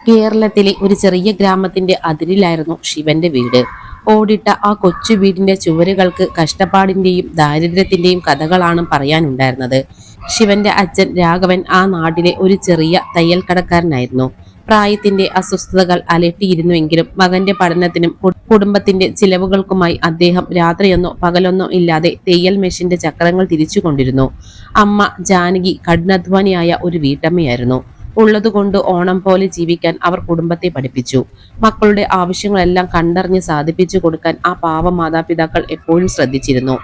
കേരളത്തിലെ ഒരു ചെറിയ ഗ്രാമത്തിന്റെ അതിരിലായിരുന്നു ശിവന്റെ വീട്. ഓടിട്ട ആ കൊച്ചു വീടിന്റെ ചുവരുകൾക്ക് കഷ്ടപ്പാടിന്റെയും ദാരിദ്ര്യത്തിന്റെയും കഥകളാണ് പറയാനുണ്ടായിരുന്നത്. ശിവന്റെ അച്ഛൻ രാഘവൻ ആ നാട്ടിലെ ഒരു ചെറിയ തയ്യൽക്കടക്കാരനായിരുന്നു. പ്രായത്തിന്റെ അസ്വസ്ഥതകൾ അലട്ടിയിരുന്നുവെങ്കിലും മകന്റെ പഠനത്തിനും കുടുംബത്തിന്റെ ചിലവുകൾക്കുമായി അദ്ദേഹം രാത്രിയൊന്നോ പകലൊന്നോ ഇല്ലാതെ തയ്യൽ മെഷീന്റെ ചക്രങ്ങൾ തിരിച്ചുകൊണ്ടിരുന്നു. അമ്മ ജാനകി കഠിനാധ്വാനിയായ ഒരു വീട്ടമ്മയായിരുന്നു. ഉള്ളതുകൊണ്ട് ഓണം പോലെ ജീവിക്കാൻ അവർ കുടുംബത്തെ പഠിപ്പിച്ചു. മക്കളുടെ ആവശ്യങ്ങളെല്ലാം കണ്ടറിഞ്ഞ് സാധിപ്പിച്ചു കൊടുക്കാൻ ആ പാവ മാതാപിതാക്കൾ എപ്പോഴും ശ്രദ്ധിച്ചിരുന്നു.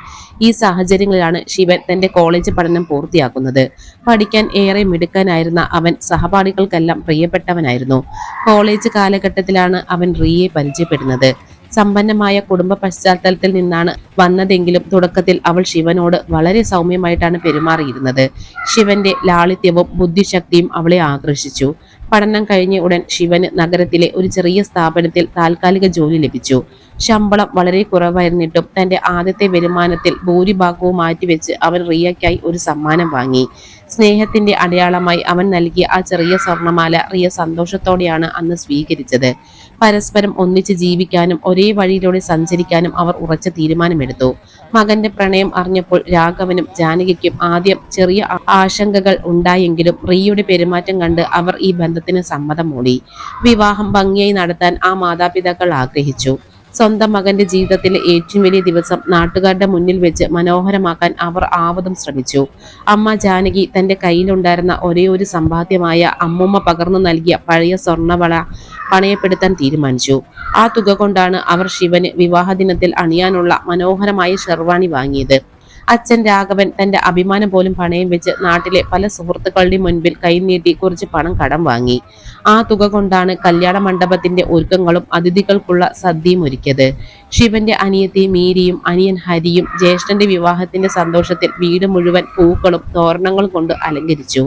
ഈ സാഹചര്യങ്ങളിലാണ് ശിവൻ തന്റെ കോളേജ് പഠനം പൂർത്തിയാക്കുന്നത്. പഠിക്കാൻ ഏറെ മിടുക്കനായിരുന്ന അവൻ സഹപാഠികൾക്കെല്ലാം പ്രിയപ്പെട്ടവനായിരുന്നു. കോളേജ് കാലഘട്ടത്തിലാണ് അവൻ റിയയെ പരിചയപ്പെടുന്നത്. സമ്പന്നമായ കുടുംബ പശ്ചാത്തലത്തിൽ നിന്നാണ് വന്നതെങ്കിലും തുടക്കത്തിൽ അവൾ ശിവനോട് വളരെ സൗമ്യമായിട്ടാണ് പെരുമാറിയിരുന്നത്. ശിവന്റെ ലാളിത്യവും ബുദ്ധിശക്തിയും അവളെ ആകർഷിച്ചു. പഠനം കഴിഞ്ഞ ഉടൻ ശിവന് നഗരത്തിലെ ഒരു ചെറിയ സ്ഥാപനത്തിൽ താൽക്കാലിക ജോലി ലഭിച്ചു. ശമ്പളം വളരെ കുറവായിരുന്നിട്ടും തന്റെ ആദ്യത്തെ വരുമാനത്തിൽ ഭൂരിഭാഗവും മാറ്റിവെച്ച് അവൻ റിയയ്ക്കായി ഒരു സമ്മാനം വാങ്ങി. സ്നേഹത്തിന്റെ അടയാളമായി അവൻ നൽകിയ ആ ചെറിയ സ്വർണമാല റിയ സന്തോഷത്തോടെയാണ് അന്ന് സ്വീകരിച്ചത്. പരസ്പരം ഒന്നിച്ച് ജീവിക്കാനും ഒരേ വഴിയിലൂടെ സഞ്ചരിക്കാനും അവർ ഉറച്ച തീരുമാനമെടുത്തു. മകന്റെ പ്രണയം അറിഞ്ഞപ്പോൾ രാഘവനും ജാനകിക്കും ആദ്യം ചെറിയ ആശങ്കകൾ ഉണ്ടായെങ്കിലും റിയയുടെ പെരുമാറ്റം കണ്ട് അവർ ഈ ബന്ധത്തിന് സമ്മതം മൂളി. വിവാഹം ഭംഗിയായി നടത്താൻ ആ മാതാപിതാക്കൾ ആഗ്രഹിച്ചു. സ്വന്തം മകന്റെ ജീവിതത്തിലെ ഏറ്റവും വലിയ ദിവസം നാട്ടുകാരുടെ മുന്നിൽ വെച്ച് മനോഹരമാക്കാൻ അവർ ആവതും ശ്രമിച്ചു. അമ്മ ജാനകി തന്റെ കയ്യിലുണ്ടായിരുന്ന ഒരേ ഒരു സമ്പാദ്യമായ അമ്മൂമ്മ പകർന്നു നൽകിയ പഴയ സ്വർണവള പണയപ്പെടുത്താൻ തീരുമാനിച്ചു. ആ തുക കൊണ്ടാണ് അവർ ശിവന് വിവാഹ ദിനത്തിൽ അണിയാനുള്ള മനോഹരമായ ഷെർവാണി വാങ്ങിയത്. അച്ഛൻ രാഘവൻ തന്റെ അഭിമാനം പോലും പണയം വെച്ച് നാട്ടിലെ പല സുഹൃത്തുക്കളുടെ മുൻപിൽ കൈനീട്ടി കുറച്ച് പണം കടം വാങ്ങി. ആ തുക കൊണ്ടാണ് കല്യാണ മണ്ഡപത്തിന്റെ ഒരുക്കങ്ങളും അതിഥികൾക്കുള്ള സദ്യയും ഒരുക്കിയത്. ശിവന്റെ അനിയത്തി മീരിയും അനിയൻ ഹരിയും ജ്യേഷ്ഠന്റെ വിവാഹത്തിന്റെ സന്തോഷത്തിൽ വീട് മുഴുവൻ പൂക്കളും തോരണങ്ങളും കൊണ്ട് അലങ്കരിച്ചു.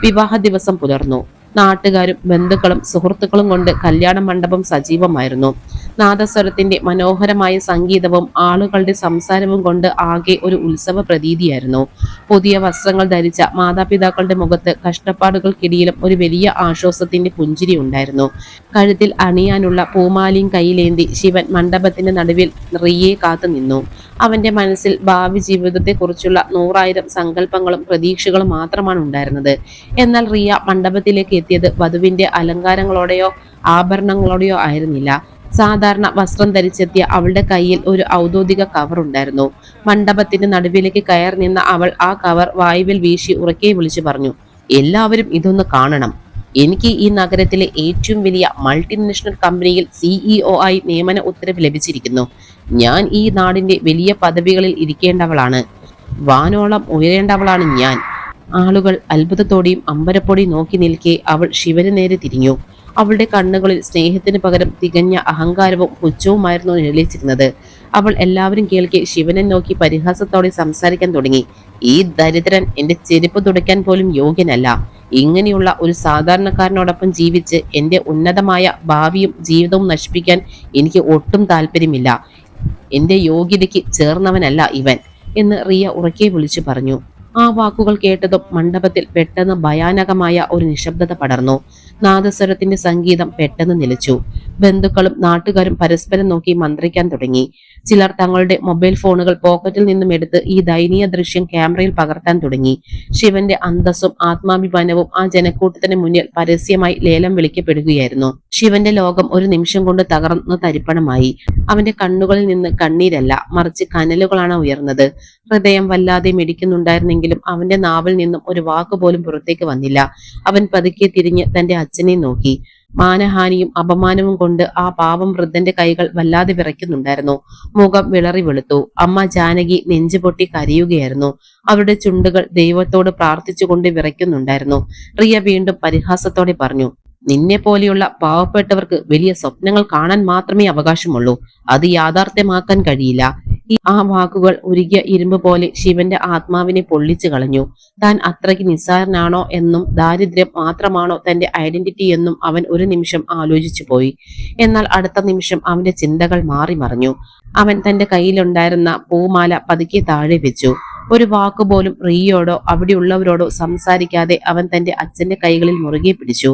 വിവാഹ ദിവസം പുലർന്നു. നാട്ടുകാരും ബന്ധുക്കളും സുഹൃത്തുക്കളും കൊണ്ട് കല്യാണ മണ്ഡപം സജീവമായിരുന്നു. നാദസ്വരത്തിന്റെ മനോഹരമായ സംഗീതവും ആളുകളുടെ സംസാരവും കൊണ്ട് ആകെ ഒരു ഉത്സവ പ്രതീതിയായിരുന്നു. പുതിയ വസ്ത്രങ്ങൾ ധരിച്ച മാതാപിതാക്കളുടെ മുഖത്ത് കഷ്ടപ്പാടുകൾക്കിടയിലും ഒരു വലിയ ആശ്വാസത്തിന്റെ പുഞ്ചിരി ഉണ്ടായിരുന്നു. കഴുത്തിൽ അണിയാനുള്ള പൂമാലിയും കയ്യിലേന്തി ശിവൻ മണ്ഡപത്തിന്റെ നടുവിൽ റിയയെ കാത്തു നിന്നു. അവന്റെ മനസ്സിൽ ഭാവി ജീവിതത്തെക്കുറിച്ചുള്ള 100,000 സങ്കല്പങ്ങളും പ്രതീക്ഷകളും മാത്രമാണ് ഉണ്ടായിരുന്നത്. എന്നാൽ റിയ മണ്ഡപത്തിലേക്ക് എത്തിയത് വധുവിന്റെ അലങ്കാരങ്ങളോടെയോ ആഭരണങ്ങളോടെയോ ആയിരുന്നില്ല. സാധാരണ വസ്ത്രം ധരിച്ചെത്തിയ അവളുടെ കയ്യിൽ ഒരു ഔദ്യോഗിക കവർ ഉണ്ടായിരുന്നു. മണ്ഡപത്തിന്റെ നടുവിലേക്ക് കയറി നിന്ന അവൾ ആ കവർ വായുവിൽ വീശി ഉറക്കെ വിളിച്ചു പറഞ്ഞു, എല്ലാവരും ഇതൊന്ന് കാണണം. എനിക്ക് ഈ നഗരത്തിലെ ഏറ്റവും വലിയ മൾട്ടിനാഷണൽ കമ്പനിയിൽ CEO ആയി നിയമന ഉത്തരവ് ലഭിച്ചിരിക്കുന്നു. ഞാൻ ഈ നാടിന്റെ വലിയ പദവികളിൽ ഇരിക്കേണ്ടവളാണ്. വാനോളം ഉയരേണ്ടവളാണ് ഞാൻ. ആളുകൾ അത്ഭുതത്തോടെയും അമ്പരപ്പോടെയും നോക്കി നിൽക്കെ അവൾ ശിവന് നേരെ തിരിഞ്ഞു. അവളുടെ കണ്ണുകളിൽ സ്നേഹത്തിന് പകരം തികഞ്ഞ അഹങ്കാരവും പുച്ഛവുമായിരുന്നു നിഴലിച്ചിരുന്നത്. അവൾ എല്ലാവരും കേൾക്കെ ശിവനെ നോക്കി പരിഹാസത്തോടെ സംസാരിക്കാൻ തുടങ്ങി. ഈ ദരിദ്രൻ എന്റെ ചെരുപ്പ് തുടയ്ക്കാൻ പോലും യോഗ്യനല്ല. ഇങ്ങനെയുള്ള ഒരു സാധാരണക്കാരനോടൊപ്പം ജീവിച്ച് എന്റെ ഉന്നതമായ ഭാവിയും ജീവിതവും നശിപ്പിക്കാൻ എനിക്ക് ഒട്ടും താല്പര്യമില്ല. എന്റെ യോഗ്യതയ്ക്ക് ചേർന്നവനല്ല ഇവൻ എന്ന് റിയ ഉറക്കെ വിളിച്ചു പറഞ്ഞു. ആ വാക്കുകൾ കേട്ടതും മണ്ഡപത്തിൽ പെട്ടെന്ന് ഭയാനകമായ ഒരു നിശബ്ദത പടർന്നു. നാദസ്വരത്തിന്റെ സംഗീതം പെട്ടെന്ന് നിലച്ചു. ബന്ധുക്കളും നാട്ടുകാരും പരസ്പരം നോക്കി മന്ത്രിക്കാൻ തുടങ്ങി. ചിലർ തങ്ങളുടെ മൊബൈൽ ഫോണുകൾ പോക്കറ്റിൽ നിന്നും എടുത്ത് ഈ ദയനീയ ദൃശ്യം ക്യാമറയിൽ പകർത്താൻ തുടങ്ങി. ശിവന്റെ അന്തസ്സും ആത്മാഭിമാനവും ആ ജനക്കൂട്ടത്തിന് മുന്നിൽ പരസ്യമായി ലേലം വിളിക്കപ്പെടുകയായിരുന്നു. ശിവന്റെ ലോകം ഒരു നിമിഷം കൊണ്ട് തകർന്ന് തരിപ്പണമായി. അവന്റെ കണ്ണുകളിൽ നിന്ന് കണ്ണീരല്ല, മറിച്ച് കനലുകളാണ് ഉയർന്നത്. ഹൃദയം വല്ലാതെ മിടിക്കുന്നുണ്ടായിരുന്നെങ്കിലും അവന്റെ നാവിൽ നിന്നും ഒരു വാക്ക് പോലും പുറത്തേക്ക് വന്നില്ല. അവൻ പതുക്കെ തിരിഞ്ഞ് തന്റെ അച്ഛനെ നോക്കി. മാനഹാനിയും അപമാനവും കൊണ്ട് ആ പാവം വൃദ്ധന്റെ കൈകൾ വല്ലാതെ വിറയ്ക്കുന്നുണ്ടായിരുന്നു. മുഖം വിളറി വെളുത്തു. അമ്മ ജാനകി നെഞ്ചുപൊട്ടി കരയുകയായിരുന്നു. അവരുടെ ചുണ്ടുകൾ ദൈവത്തോട് പ്രാർത്ഥിച്ചുകൊണ്ട് വിറയ്ക്കുന്നുണ്ടായിരുന്നു. റിയ വീണ്ടും പരിഹാസത്തോടെ പറഞ്ഞു, നിന്നെ പോലെയുള്ള പാവപ്പെട്ടവർക്ക് വലിയ സ്വപ്നങ്ങൾ കാണാൻ മാത്രമേ അവകാശമുള്ളൂ. അത് യാഥാർത്ഥ്യമാക്കാൻ കഴിയില്ല. ആ വാക്കുകൾ ഉരുകിയ ഇരുമ്പ് പോലെ ശിവന്റെ ആത്മാവിനെ പൊള്ളിച്ചു കളഞ്ഞു. താൻ അത്രയ്ക്ക് നിസ്സാരനാണോ എന്നും ദാരിദ്ര്യം മാത്രമാണോ തന്റെ ഐഡന്റിറ്റി എന്നും അവൻ ഒരു നിമിഷം ആലോചിച്ചു പോയി. എന്നാൽ അടുത്ത നിമിഷം അവന്റെ ചിന്തകൾ മാറി മറിഞ്ഞു. അവൻ തന്റെ കയ്യിലുണ്ടായിരുന്ന പൂമാല പതുക്കെ താഴെ വെച്ചു. ഒരു വാക്കുപോലും റിയോടോ അവിടെയുള്ളവരോടോ സംസാരിക്കാതെ അവൻ തന്റെ അച്ഛന്റെ കൈകളിൽ മുറുകെ പിടിച്ചു.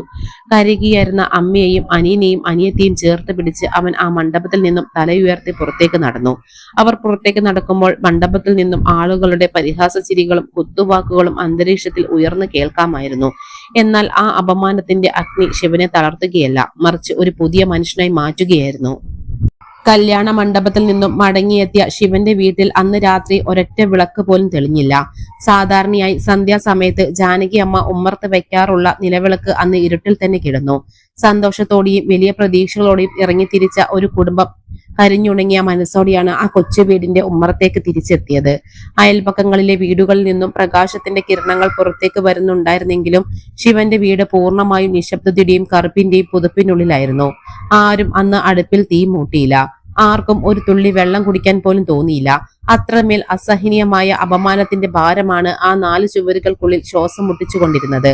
കരയുകയായിരുന്ന അമ്മയെയും അനിയനെയും അനിയത്തെയും ചേർത്ത് പിടിച്ച് അവൻ ആ മണ്ഡപത്തിൽ നിന്നും തലയുയർത്തി പുറത്തേക്ക് നടന്നു. അവർ പുറത്തേക്ക് നടക്കുമ്പോൾ മണ്ഡപത്തിൽ നിന്നും ആളുകളുടെ പരിഹാസ ചിരികളും കുത്തുവാക്കുകളും അന്തരീക്ഷത്തിൽ ഉയർന്നു കേൾക്കാമായിരുന്നു. എന്നാൽ ആ അപമാനത്തിന്റെ അഗ്നി ശിവനെ തളർത്തുകയല്ല, മറിച്ച് ഒരു പുതിയ മനുഷ്യനായി മാറ്റുകയായിരുന്നു. കല്യാണ മണ്ഡപത്തിൽ നിന്നും മടങ്ങിയെത്തിയ ശിവന്റെ വീട്ടിൽ അന്ന് രാത്രി ഒരൊറ്റ വിളക്ക് പോലും തെളിഞ്ഞില്ല. സാധാരണയായി സന്ധ്യാസമയത്ത് ജാനകി അമ്മ ഉമ്മർത്ത് വെക്കാറുള്ള നിലവിളക്ക് അന്ന് ഇരുട്ടിൽ തന്നെ കിടന്നു. സന്തോഷത്തോടെയും വലിയ പ്രതീക്ഷകളോടെയും ഇറങ്ങിത്തിരിച്ച ഒരു കുടുംബം കരിഞ്ഞുണങ്ങിയ മനസ്സോടെയാണ് ആ കൊച്ചു വീടിന്റെ ഉമ്മറത്തേക്ക് തിരിച്ചെത്തിയത്. അയൽപക്കങ്ങളിലെ വീടുകളിൽ നിന്നും പ്രകാശത്തിന്റെ കിരണങ്ങൾ പുറത്തേക്ക് വരുന്നുണ്ടായിരുന്നെങ്കിലും ശിവന്റെ വീട് പൂർണ്ണമായും നിശബ്ദതയുടെയും കറുപ്പിന്റെയും പുതുപ്പിനുള്ളിലായിരുന്നു. ആരും അന്ന് അടുപ്പിൽ തീ മൂട്ടിയില്ല. ആർക്കും ഒരു തുള്ളി വെള്ളം കുടിക്കാൻ പോലും തോന്നിയില്ല. അത്രമേൽ അസഹനീയമായ അപമാനത്തിന്റെ ഭാരമാണ് ആ 4 ചുവരുകൾക്കുള്ളിൽ ശ്വാസം മുട്ടിച്ചുകൊണ്ടിരുന്നത്.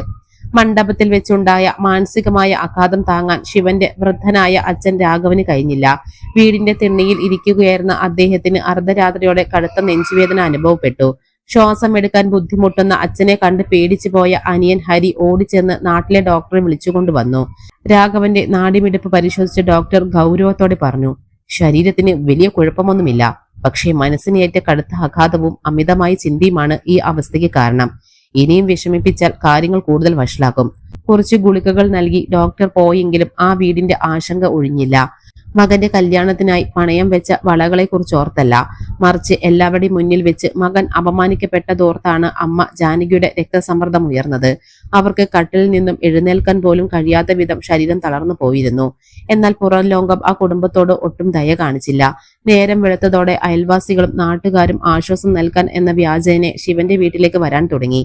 മണ്ഡപത്തിൽ വെച്ചുണ്ടായ മാനസികമായ ആഘാതം താങ്ങാൻ ശിവന്റെ വൃദ്ധനായ അച്ഛൻ രാഘവന് കഴിഞ്ഞില്ല. വീടിന്റെ തിണ്ണയിൽ ഇരിക്കുകയായിരുന്ന അദ്ദേഹത്തിന് അർദ്ധരാത്രിയോടെ കടുത്ത നെഞ്ചുവേദന അനുഭവപ്പെട്ടു. ശ്വാസം എടുക്കാൻ ബുദ്ധിമുട്ടുന്ന അച്ഛനെ കണ്ട് പേടിച്ചു പോയ അനിയൻ ഹരി ഓടിച്ചെന്ന് നാട്ടിലെ ഡോക്ടറെ വിളിച്ചുകൊണ്ടുവന്നു. രാഘവന്റെ നാടിമിടിപ്പ് പരിശോധിച്ച ഡോക്ടർ ഗൗരവത്തോടെ പറഞ്ഞു, ശരീരത്തിന് വലിയ കുഴപ്പമൊന്നുമില്ല, പക്ഷേ മനസ്സിനേറ്റ കടുത്ത ആഘാതവും അമിതമായ ചിന്തയുമാണ് ഈ അവസ്ഥയ്ക്ക് കാരണം. ഇനിയും വിഷമിപ്പിച്ചാൽ കാര്യങ്ങൾ കൂടുതൽ വഷളാക്കും. കുറച്ച് ഗുളികകൾ നൽകി ഡോക്ടർ പോയെങ്കിലും ആ വീടിന്റെ ആശങ്ക ഒഴിഞ്ഞില്ല. മകന്റെ കല്യാണത്തിനായി പണയം വെച്ച വളകളെ കുറിച്ച് ഓർത്തല്ല, മറിച്ച് എല്ലാവരുടെയും മുന്നിൽ വെച്ച് മകൻ അപമാനിക്കപ്പെട്ടതോർത്താണ് അമ്മ ജാനകിയുടെ രക്തസമ്മർദ്ദം ഉയർന്നത്. അവർക്ക് കട്ടിലിൽ നിന്നും എഴുന്നേൽക്കാൻ പോലും കഴിയാത്ത വിധം ശരീരം തളർന്നു പോയിരുന്നു. എന്നാൽ പുറം ലോകം ആ കുടുംബത്തോട് ഒട്ടും ദയ കാണിച്ചില്ല. നേരം വെളുത്തതോടെ അയൽവാസികളും നാട്ടുകാരും ആശ്വാസം നൽകാൻ എന്ന വ്യാജേനെ ശിവന്റെ വീട്ടിലേക്ക് വരാൻ തുടങ്ങി.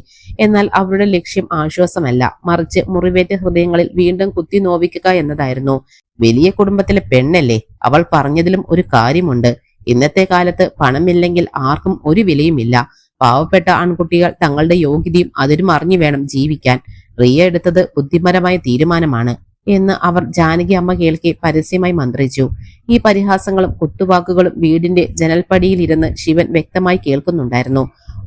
എന്നാൽ അവരുടെ ലക്ഷ്യം ആശ്വാസമല്ല, മറിച്ച് മുറിവേറ്റ ഹൃദയങ്ങളിൽ വീണ്ടും കുത്തി നോവിക്കുക എന്നതായിരുന്നു. വലിയ കുടുംബത്തിലെ പെണ്ണല്ലേ, അവൾ പറഞ്ഞതിലും ഒരു കാര്യമുണ്ട്. ഇന്നത്തെ കാലത്ത് പണമില്ലെങ്കിൽ ആർക്കും ഒരു വിലയുമില്ല. പാവപ്പെട്ട ആൺകുട്ടികൾ തങ്ങളുടെ യോഗ്യതയും അതിരും അറിഞ്ഞു വേണം ജീവിക്കാൻ. റിയ എടുത്തത് ബുദ്ധിപരമായ തീരുമാനമാണ് എന്ന് അവർ ജാനകി അമ്മ കേൾക്കെ പരസ്യമായി മന്ത്രിച്ചു. ഈ പരിഹാസങ്ങളും കുത്തുവാക്കുകളും വീടിന്റെ ജനൽപ്പടിയിലിരുന്ന് ശിവൻ വ്യക്തമായി കേൾക്കുന്നുണ്ടായിരുന്നു.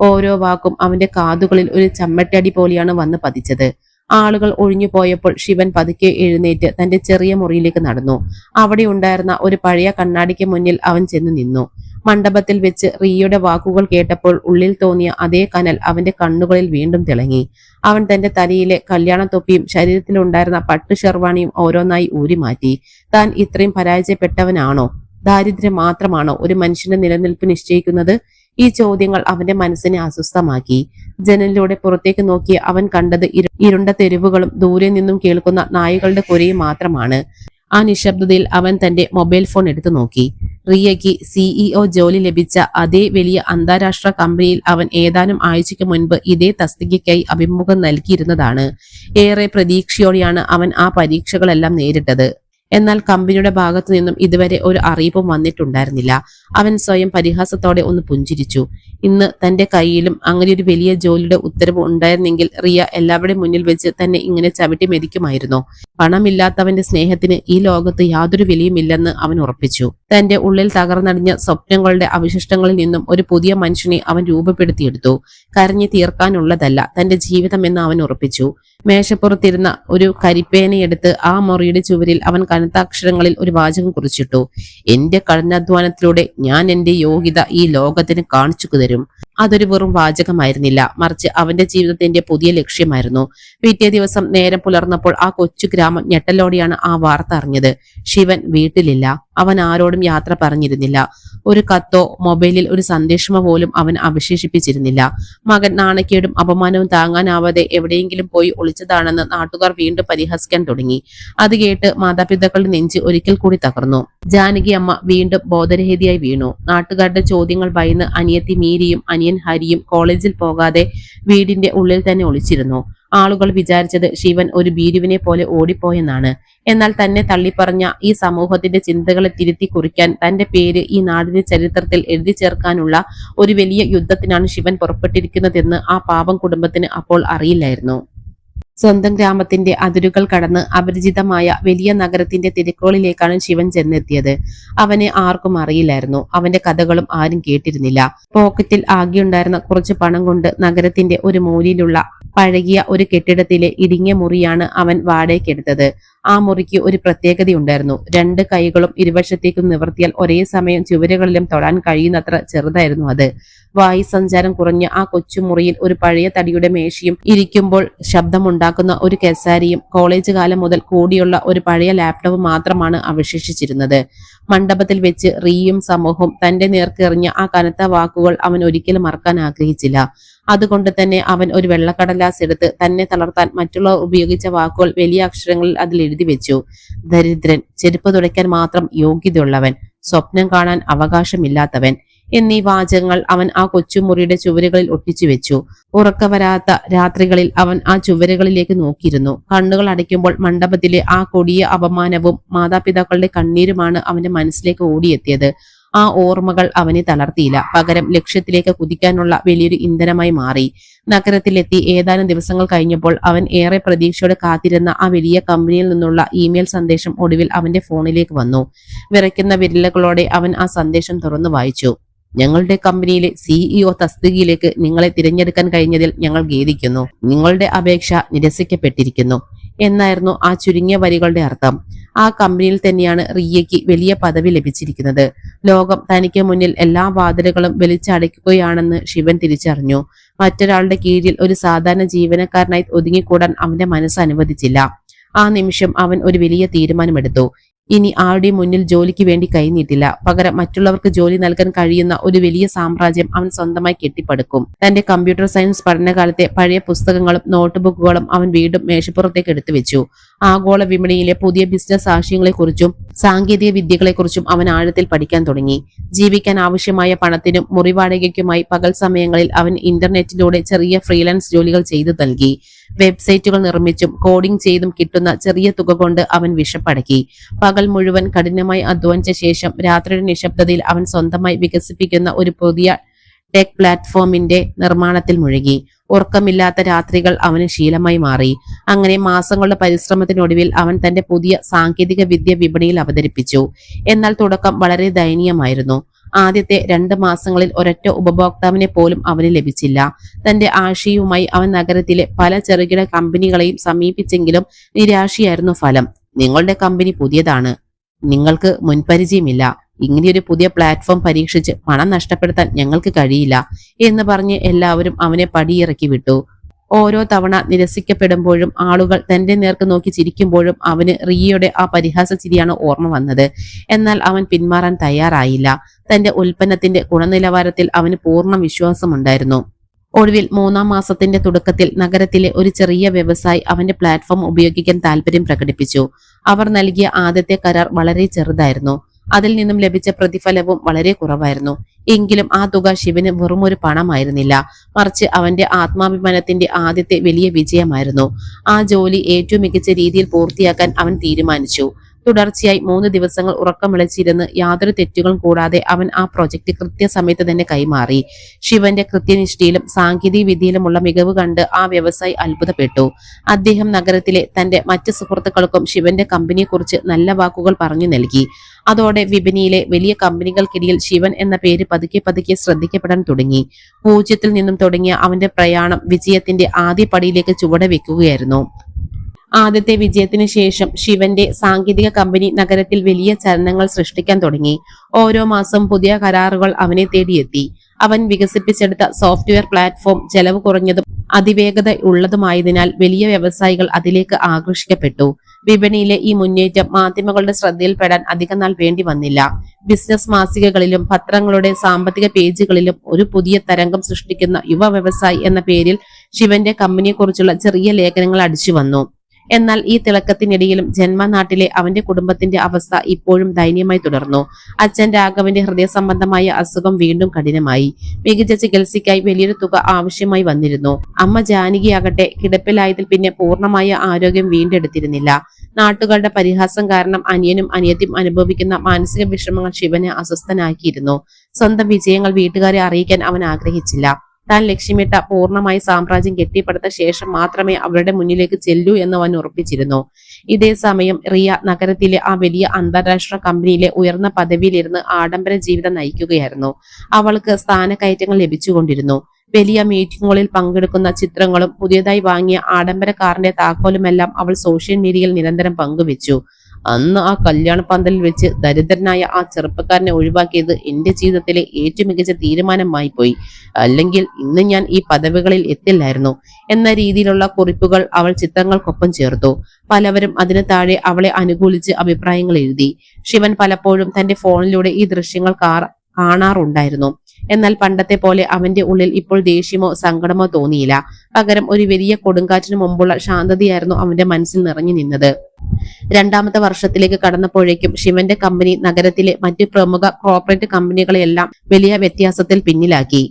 ഓരോ വാക്കും അവന്റെ കാതുകളിൽ ഒരു ചമ്മട്ടടി പോലെയാണ് വന്ന് പതിച്ചത്. ആളുകൾ ഒഴിഞ്ഞു പോയപ്പോൾ ശിവൻ പതുക്കെ എഴുന്നേറ്റ് തന്റെ ചെറിയ മുറിയിലേക്ക് നടന്നു. അവിടെ ഉണ്ടായിരുന്ന ഒരു പഴയ കണ്ണാടിക്ക് മുന്നിൽ അവൻ ചെന്ന് നിന്നു. മണ്ഡപത്തിൽ വെച്ച് റിയയുടെ വാക്കുകൾ കേട്ടപ്പോൾ ഉള്ളിൽ തോന്നിയ അതേ കനൽ അവന്റെ കണ്ണുകളിൽ വീണ്ടും തിളങ്ങി. അവൻ തന്റെ തലയിലെ കല്യാണ തൊപ്പിയും ശരീരത്തിലുണ്ടായിരുന്ന പട്ടു ഷെർവാണിയും ഓരോന്നായി ഊരിമാറ്റി. താൻ ഇത്രയും പരാജയപ്പെട്ടവനാണോ? ദാരിദ്ര്യം മാത്രമാണോ ഒരു മനുഷ്യന്റെ നിലനിൽപ്പ് നിശ്ചയിക്കുന്നത്? ഈ ചോദ്യങ്ങൾ അവന്റെ മനസ്സിനെ അസ്വസ്ഥമാക്കി. ജനലിലൂടെ പുറത്തേക്ക് നോക്കി അവൻ കണ്ടത് ഇരുണ്ട തെരുവുകളും ദൂരെ നിന്നും കേൾക്കുന്ന നായ്ക്കളുടെ കുരയും മാത്രമാണ്. ആ നിശബ്ദതയിൽ അവൻ തന്റെ മൊബൈൽ ഫോൺ എടുത്തു നോക്കി. റിയയ്ക്ക് CEO ജോലി ലഭിച്ച അതേ വലിയ അന്താരാഷ്ട്ര കമ്പനിയിൽ അവൻ ഏതാനും ആഴ്ചയ്ക്ക് മുൻപ് ഇതേ തസ്തികയ്ക്കായി അഭിമുഖം നൽകിയിരുന്നതാണ്. ഏറെ പ്രതീക്ഷയോടെയാണ് അവൻ ആ പരീക്ഷകളെല്ലാം നേരിട്ടത്. എന്നാൽ കമ്പനിയുടെ ഭാഗത്തു നിന്നും ഇതുവരെ ഒരു അറിയിപ്പും വന്നിട്ടുണ്ടായിരുന്നില്ല. അവൻ സ്വയം പരിഹാസത്തോടെ ഒന്ന് പുഞ്ചിരിച്ചു. ഇന്ന് തന്റെ കയ്യിലും അങ്ങനെ ഒരു വലിയ ജോലിയുടെ ഉത്തരവ് ഉണ്ടായിരുന്നെങ്കിൽ റിയ എല്ലാവരുടെയും മുന്നിൽ വെച്ച് തന്നെ ഇങ്ങനെ ചവിട്ടി മെതിക്കുമായിരുന്നു. പണമില്ലാത്തവന്റെ സ്നേഹത്തിന് ഈ ലോകത്ത് യാതൊരു വിലയുമില്ലെന്ന് അവൻ ഉറപ്പിച്ചു. തന്റെ ഉള്ളിൽ തകർന്നടിഞ്ഞ സ്വപ്നങ്ങളുടെ അവശിഷ്ടങ്ങളിൽ നിന്നും ഒരു പുതിയ മനുഷ്യനെ അവൻ രൂപപ്പെടുത്തിയെടുത്തു. കരഞ്ഞു തീർക്കാനുള്ളതല്ല തന്റെ ജീവിതം എന്ന് അവൻ ഉറപ്പിച്ചു. മേശപ്പുറത്തിരുന്ന ഒരു കരിപ്പേനയെടുത്ത് ആ മുറിയുടെ ചുവരിൽ അവൻ കനത്ത അക്ഷരങ്ങളിൽ ഒരു വാചകം കുറിച്ചിട്ടു. എന്റെ കഠിനാധ്വാനത്തിലൂടെ ഞാൻ എന്റെ യോഗ്യത ഈ ലോകത്തിന് കാണിച്ചു തരും. അതൊരു വെറും വാചകമായിരുന്നില്ല, മറിച്ച് അവന്റെ ജീവിതത്തിന്റെ പുതിയ ലക്ഷ്യമായിരുന്നു. പിറ്റേ ദിവസം നേരം പുലർന്നപ്പോൾ ആ കൊച്ചു ഗ്രാമം ഞെട്ടലോടെയാണ് ആ വാർത്ത അറിഞ്ഞത്. ശിവൻ വീട്ടിലില്ല. അവൻ ആരോടും യാത്ര പറഞ്ഞിരുന്നില്ല. ഒരു കത്തോ മൊബൈലിൽ ഒരു സന്ദേശമോ പോലും അവൻ അവശേഷിപ്പിച്ചിരുന്നില്ല. മകൻ നാണക്കേടും അപമാനവും താങ്ങാനാവാതെ എവിടെയെങ്കിലും പോയി ഒളിച്ചതാണെന്ന് നാട്ടുകാർ വീണ്ടും പരിഹസിക്കാൻ തുടങ്ങി. അത് കേട്ട് മാതാപിതാക്കളുടെ നെഞ്ച് ഒരിക്കൽ കൂടി തകർന്നു. ജാനകി അമ്മ വീണ്ടും ബോധരഹിതയായി വീണു. നാട്ടുകാരുടെ ചോദ്യങ്ങൾ ഭയന്ന് അനിയത്തി മീരിയും അനിയൻ ഹരിയും കോളേജിൽ പോകാതെ വീടിന്റെ ഉള്ളിൽ തന്നെ ഒളിച്ചിരുന്നു. ആളുകൾ വിചാരിച്ചത് ശിവൻ ഒരു ഭീരുവിനെ പോലെ ഓടിപ്പോയെന്നാണ്. എന്നാൽ തന്നെ തള്ളിപ്പറഞ്ഞ ഈ സമൂഹത്തിന്റെ ചിന്തകളെ തിരുത്തി കുറിക്കാൻ തന്റെ പേര് ഈ നാടിന്റെ ചരിത്രത്തിൽ എഴുതി ചേർക്കാനുള്ള ഒരു വലിയ യുദ്ധത്തിനാണ് ശിവൻ പുറപ്പെട്ടിരിക്കുന്നതെന്ന് ആ പാവം കുടുംബത്തിന് അപ്പോൾ അറിയില്ലായിരുന്നു. സ്വന്തം ഗ്രാമത്തിന്റെ അതിരുകൾ കടന്ന് അപരിചിതമായ വലിയ നഗരത്തിന്റെ തിരക്കുകളിലേക്കാണ് ശിവൻ ചെന്നെത്തിയത്. അവനെ ആർക്കും അറിയില്ലായിരുന്നു. അവന്റെ കഥകളും ആരും കേട്ടിരുന്നില്ല. പോക്കറ്റിൽ ആകെയുണ്ടായിരുന്ന കുറച്ച് പണം കൊണ്ട് നഗരത്തിന്റെ ഒരു മൂലയിലുള്ള പഴകിയ ഒരു കെട്ടിടത്തിലെ ഇടുങ്ങിയ മുറിയാണ് അവൻ വാടകയ്ക്കെടുത്തത്. ആ മുറിക്ക് ഒരു പ്രത്യേകതയുണ്ടായിരുന്നു. രണ്ട് കൈകളും ഇരുവശത്തേക്കും നിവർത്തിയാൽ ഒരേ സമയം ചുവരുകളിലും തൊടാൻ കഴിയുന്നത്ര ചെറുതായിരുന്നു അത്. വായു സഞ്ചാരം കുറഞ്ഞ ആ കൊച്ചുമുറിയിൽ ഒരു പഴയ തടിയുടെ മേശയും ഇരിക്കുമ്പോൾ ശബ്ദമുണ്ടാക്കുന്ന ഒരു കെസാരിയും കോളേജ് കാലം മുതൽ കൂടിയുള്ള ഒരു പഴയ ലാപ്ടോപ്പ് മാത്രമാണ് അവശേഷിച്ചിരുന്നത്. മണ്ഡപത്തിൽ വെച്ച് റീയും സമൂഹവും തന്റെ നേർക്കെറിഞ്ഞ ആ കനത്ത വാക്കുകൾ അവൻ ഒരിക്കലും മറക്കാൻ ആഗ്രഹിച്ചില്ല. അതുകൊണ്ട് തന്നെ അവൻ ഒരു വെള്ളക്കടലാസ് എടുത്ത് തന്നെ തളർത്താൻ മറ്റുള്ളവർ ഉപയോഗിച്ച വാക്കുകൾ വലിയ അക്ഷരങ്ങളിൽ അതിൽ എഴുതി വെച്ചു. ദരിദ്രൻ, ചെരുപ്പ് തുടയ്ക്കാൻ മാത്രം യോഗ്യതയുള്ളവൻ, സ്വപ്നം കാണാൻ അവകാശമില്ലാത്തവൻ എന്നീ വാചകങ്ങൾ അവൻ ആ കൊച്ചുമുറിയുടെ ചുവരുകളിൽ ഒട്ടിച്ചു വെച്ചു. ഉറക്കവരാത്ത രാത്രികളിൽ അവൻ ആ ചുവരുകളിലേക്ക് നോക്കിയിരുന്നു. കണ്ണുകൾ അടയ്ക്കുമ്പോൾ മണ്ഡപത്തിലെ ആ കൊടിയ അപമാനവും മാതാപിതാക്കളുടെ കണ്ണീരുമാണ് അവന്റെ മനസ്സിലേക്ക് ഓടിയെത്തിയത്. ആ ഓർമ്മകൾ അവനെ തളർത്തിയില്ല. പകരം ലക്ഷ്യത്തിലേക്ക് കുതിക്കാനുള്ള വലിയൊരു ഇന്ധനമായി മാറി. നഗരത്തിലെത്തി ഏതാനും ദിവസങ്ങൾ കഴിഞ്ഞപ്പോൾ അവൻ ഏറെ പ്രതീക്ഷയോടെ കാത്തിരുന്ന ആ വലിയ കമ്പനിയിൽ നിന്നുള്ള ഇമെയിൽ സന്ദേശം ഒടുവിൽ അവന്റെ ഫോണിലേക്ക് വന്നു. വിറയ്ക്കുന്ന വിരലുകളോടെ അവൻ ആ സന്ദേശം തുറന്നു വായിച്ചു. ഞങ്ങളുടെ കമ്പനിയിലെ സിഇഒ തസ്തികയിലേക്ക് നിങ്ങളെ തിരഞ്ഞെടുക്കാൻ കഴിഞ്ഞതിൽ ഞങ്ങൾ ഖേദിക്കുന്നു. നിങ്ങളുടെ അപേക്ഷ നിരസിക്കപ്പെട്ടിരിക്കുന്നു എന്നായിരുന്നു ആ ചുരുങ്ങിയ വരികളുടെ അർത്ഥം. ആ കമ്പനിയിൽ തന്നെയാണ് റിയയ്ക്ക് വലിയ പദവി ലഭിച്ചിരിക്കുന്നത്. ലോകം തനിക്ക് മുന്നിൽ എല്ലാ വാതിലുകളും വലിച്ചടയ്ക്കുകയാണെന്ന് ശിവൻ തിരിച്ചറിഞ്ഞു. മറ്റൊരാളുടെ കീഴിൽ ഒരു സാധാരണ ജീവനക്കാരനായി ഒതുങ്ങിക്കൂടാൻ അവന്റെ മനസ്സ് അനുവദിച്ചില്ല. ആ നിമിഷം അവൻ ഒരു വലിയ തീരുമാനമെടുത്തു. ഇനി ആരുടെയും മുന്നിൽ ജോലിക്ക് വേണ്ടി കൈനീട്ടില്ല. പകരം മറ്റുള്ളവർക്ക് ജോലി നൽകാൻ കഴിയുന്ന ഒരു വലിയ സാമ്രാജ്യം അവൻ സ്വന്തമായി കെട്ടിപ്പടുക്കും. തന്റെ കമ്പ്യൂട്ടർ സയൻസ് പഠനകാലത്തെ പഴയ പുസ്തകങ്ങളും നോട്ട്ബുക്കുകളും അവൻ വീണ്ടും മേശപ്പുറത്തേക്ക് എടുത്തു വെച്ചു. ആഗോള വിപണിയിലെ പുതിയ ബിസിനസ് ആശയങ്ങളെക്കുറിച്ചും സാങ്കേതിക വിദ്യകളെക്കുറിച്ചും അവൻ ആഴത്തിൽ പഠിക്കാൻ തുടങ്ങി. ജീവിക്കാൻ ആവശ്യമായ പണത്തിനും മുറിവാടകയ്ക്കുമായി പകൽ സമയങ്ങളിൽ അവൻ ഇന്റർനെറ്റിലൂടെ ചെറിയ ഫ്രീലാൻസ് ജോലികൾ ചെയ്തു നൽകി. വെബ്സൈറ്റുകൾ നിർമ്മിച്ചും കോഡിംഗ് ചെയ്തും കിട്ടുന്ന ചെറിയ തുക കൊണ്ട് അവൻ വിശപ്പടക്കി. പകൽ മുഴുവൻ കഠിനമായി അധ്വാനിച്ച ശേഷം രാത്രിയുടെ നിശബ്ദതയിൽ അവൻ സ്വന്തമായി വികസിപ്പിക്കുന്ന ഒരു പുതിയ ടെക് പ്ലാറ്റ്ഫോമിന്റെ നിർമ്മാണത്തിൽ മുഴുകി. ഉറക്കമില്ലാത്ത രാത്രികൾ അവന് ശീലമായി മാറി. അങ്ങനെ മാസങ്ങളുടെ പരിശ്രമത്തിനൊടുവിൽ അവൻ തന്റെ പുതിയ സാങ്കേതിക വിദ്യ വിപണിയിൽ അവതരിപ്പിച്ചു. എന്നാൽ തുടക്കം വളരെ ദയനീയമായിരുന്നു. ആദ്യത്തെ 2 മാസങ്ങളിൽ ഒരൊറ്റ ഉപഭോക്താവിനെ പോലും അവന് ലഭിച്ചില്ല. തന്റെ ആശയവുമായി അവൻ നഗരത്തിലെ പല ചെറുകിട കമ്പനികളെയും സമീപിച്ചെങ്കിലും നിരാശയായിരുന്നു ഫലം. നിങ്ങളുടെ കമ്പനി പുതിയതാണ്, നിങ്ങൾക്ക് മുൻപരിചയമില്ല, ഇങ്ങനെയൊരു പുതിയ പ്ലാറ്റ്ഫോം പരീക്ഷിച്ച് പണം നഷ്ടപ്പെടുത്താൻ ഞങ്ങൾക്ക് കഴിയില്ല എന്ന് പറഞ്ഞ് എല്ലാവരും അവനെ പടിയിറക്കി വിട്ടു. ഓരോ തവണ നിരസിക്കപ്പെടുമ്പോഴും ആളുകൾ തന്റെ നേർക്ക് നോക്കി ചിരിക്കുമ്പോഴും അവന് റിയയുടെ ആ പരിഹാസ ചിരിയാണ് ഓർമ്മ വന്നത്. എന്നാൽ അവൻ പിന്മാറാൻ തയ്യാറായില്ല. തന്റെ ഉൽപ്പന്നത്തിന്റെ ഗുണനിലവാരത്തിൽ അവന് പൂർണ്ണ വിശ്വാസമുണ്ടായിരുന്നു. ഒടുവിൽ 3-ാം മാസത്തിന്റെ തുടക്കത്തിൽ നഗരത്തിലെ ഒരു ചെറിയ വ്യവസായി അവന്റെ പ്ലാറ്റ്ഫോം ഉപയോഗിക്കാൻ താല്പര്യം പ്രകടിപ്പിച്ചു. അവർ നൽകിയ ആദ്യത്തെ കരാർ വളരെ ചെറുതായിരുന്നു. അതിൽ നിന്നും ലഭിച്ച പ്രതിഫലവും വളരെ കുറവായിരുന്നു. എങ്കിലും ആ തുക ശിവന് വെറുമൊരു പണമായിരുന്നില്ല, മറിച്ച് അവന്റെ ആത്മാഭിമാനത്തിന്റെ ആദ്യത്തെ വലിയ വിജയമായിരുന്നു. ആ ജോലി ഏറ്റവും മികച്ച രീതിയിൽ പൂർത്തിയാക്കാൻ അവൻ തീരുമാനിച്ചു. തുടർച്ചയായി 3 ദിവസങ്ങൾ ഉറക്കമിളച്ചിരുന്ന് യാതൊരു തെറ്റുകളും കൂടാതെ അവൻ ആ പ്രൊജക്ട് കൃത്യസമയത്ത് തന്നെ കൈമാറി. ശിവന്റെ കൃത്യനിഷ്ഠയിലും സാങ്കേതിക വിദ്യയിലുമുള്ള മികവ് കണ്ട് ആ വ്യവസായി അത്ഭുതപ്പെട്ടു. അദ്ദേഹം നഗരത്തിലെ തന്റെ മറ്റ് സുഹൃത്തുക്കൾക്കും ശിവന്റെ കമ്പനിയെക്കുറിച്ച് നല്ല വാക്കുകൾ പറഞ്ഞു നൽകി. അതോടെ വിപണിയിലെ വലിയ കമ്പനികൾക്കിടയിൽ ശിവൻ എന്ന പേര് പതുക്കെ പതുക്കെ ശ്രദ്ധിക്കപ്പെടാൻ തുടങ്ങി. 0-ൽ നിന്നും തുടങ്ങിയ അവന്റെ പ്രയാണം വിജയത്തിന്റെ ആദ്യ പടിയിലേക്ക് ചുവടുവെക്കുകയായിരുന്നു. ആദ്യത്തെ വിജയത്തിന് ശേഷം ശിവന്റെ സാങ്കേതിക കമ്പനി നഗരത്തിൽ വലിയ ചലനങ്ങൾ സൃഷ്ടിക്കാൻ തുടങ്ങി. ഓരോ മാസവും പുതിയ കരാറുകൾ അവനെ തേടിയെത്തി. അവൻ വികസിപ്പിച്ചെടുത്ത സോഫ്റ്റ്വെയർ പ്ലാറ്റ്ഫോം ചെലവ് കുറഞ്ഞതും അതിവേഗത ഉള്ളതുമായതിനാൽ വലിയ വ്യവസായികൾ അതിലേക്ക് ആകർഷിക്കപ്പെട്ടു. വിപണിയിലെ ഈ മുന്നേറ്റം മാധ്യമങ്ങളുടെ ശ്രദ്ധയിൽപ്പെടാൻ അധികനാൾ വേണ്ടി വന്നില്ല. ബിസിനസ് മാസികകളിലും പത്രങ്ങളുടെ സാമ്പത്തിക പേജുകളിലും ഒരു പുതിയ തരംഗം സൃഷ്ടിക്കുന്ന യുവ വ്യവസായി എന്ന പേരിൽ ശിവന്റെ കമ്പനിയെക്കുറിച്ചുള്ള ചെറിയ ലേഖനങ്ങൾ അടിച്ചു വന്നു. എന്നാൽ ഈ തിളക്കത്തിനിടയിലും ജന്മനാട്ടിലെ അവന്റെ കുടുംബത്തിന്റെ അവസ്ഥ ഇപ്പോഴും ദയനീയമായി തുടർന്നു. അച്ഛൻ രാഘവന്റെ ഹൃദയ സംബന്ധമായ അസുഖം വീണ്ടും കഠിനമായി. മികച്ച ചികിത്സയ്ക്കായി വലിയൊരു തുക ആവശ്യമായി വന്നിരുന്നു. അമ്മ ജാനകിയാകട്ടെ കിടപ്പിലായതിൽ പിന്നെ പൂർണ്ണമായ ആരോഗ്യം വീണ്ടെടുത്തിരുന്നില്ല. നാട്ടുകാരുടെ പരിഹാസം കാരണം അനിയനും അനിയത്തിയും അനുഭവിക്കുന്ന മാനസിക വിഷമങ്ങൾ ശിവനെ അസ്വസ്ഥനാക്കിയിരുന്നു. സ്വന്തം വിജയങ്ങൾ വീട്ടുകാരെ അറിയിക്കാൻ അവൻ ആഗ്രഹിച്ചില്ല. താൻ ലക്ഷ്യമിട്ട പൂർണ്ണമായി സാമ്രാജ്യം കെട്ടിപ്പടുത്ത ശേഷം മാത്രമേ അവരുടെ മുന്നിലേക്ക് ചെല്ലൂ എന്ന് അവൻ ഉറപ്പിച്ചിരുന്നു. ഇതേ സമയം റിയ നഗരത്തിലെ ആ വലിയ അന്താരാഷ്ട്ര കമ്പനിയിലെ ഉയർന്ന പദവിയിലിരുന്ന് ആഡംബര ജീവിതം നയിക്കുകയായിരുന്നു. അവൾക്ക് സ്ഥാനക്കയറ്റങ്ങൾ ലഭിച്ചുകൊണ്ടിരുന്നു. വലിയ മീറ്റിങ്ങുകളിൽ പങ്കെടുക്കുന്ന ചിത്രങ്ങളും പുതിയതായി വാങ്ങിയ ആഡംബര കാറിന്റെ താക്കോലുമെല്ലാം അവൾ സോഷ്യൽ മീഡിയയിൽ നിരന്തരം പങ്കുവെച്ചു. അന്ന് ആ കല്യാണ പന്തലിൽ വെച്ച് ദരിദ്രനായ ആ ചെറുപ്പക്കാരനെ ഒഴിവാക്കിയത് എന്റെ ജീവിതത്തിലെ ഏറ്റവും മികച്ച തീരുമാനമായി പോയി. അല്ലെങ്കിൽ ഇന്ന് ഞാൻ ഈ പദവികളിൽ എത്തില്ലായിരുന്നു എന്ന രീതിയിലുള്ള കുറിപ്പുകൾ അവൾ ചിത്രങ്ങൾക്കൊപ്പം ചേർത്തു. പലവരും അതിന് താഴെ അവളെ അനുകൂലിച്ച് അഭിപ്രായങ്ങൾ എഴുതി. ശിവൻ പലപ്പോഴും തന്റെ ഫോണിലൂടെ ഈ ദൃശ്യങ്ങൾ കാണാറുണ്ടായിരുന്നു. എന്നാൽ പണ്ടത്തെ പോലെ അവന്റെ ഉള്ളിൽ ഇപ്പോൾ ദേഷ്യമോ സങ്കടമോ തോന്നിയില്ല. പകരം ഒരു വലിയ കൊടുങ്കാറ്റിന് മുമ്പുള്ള ശാന്തതയായിരുന്നു അവന്റെ മനസ്സിൽ നിറഞ്ഞു നിന്നത്. രണ്ടാമത്തെ വർഷത്തിലേക്ക് കടന്നപ്പോഴേക്കും ശിവന്റെ കമ്പനി നഗരത്തിലെ മറ്റു പ്രമുഖ കോർപ്പറേറ്റ് കമ്പനികളെയെല്ലാം വലിയ വ്യത്യാസത്തിൽ പിന്നിലാക്കി.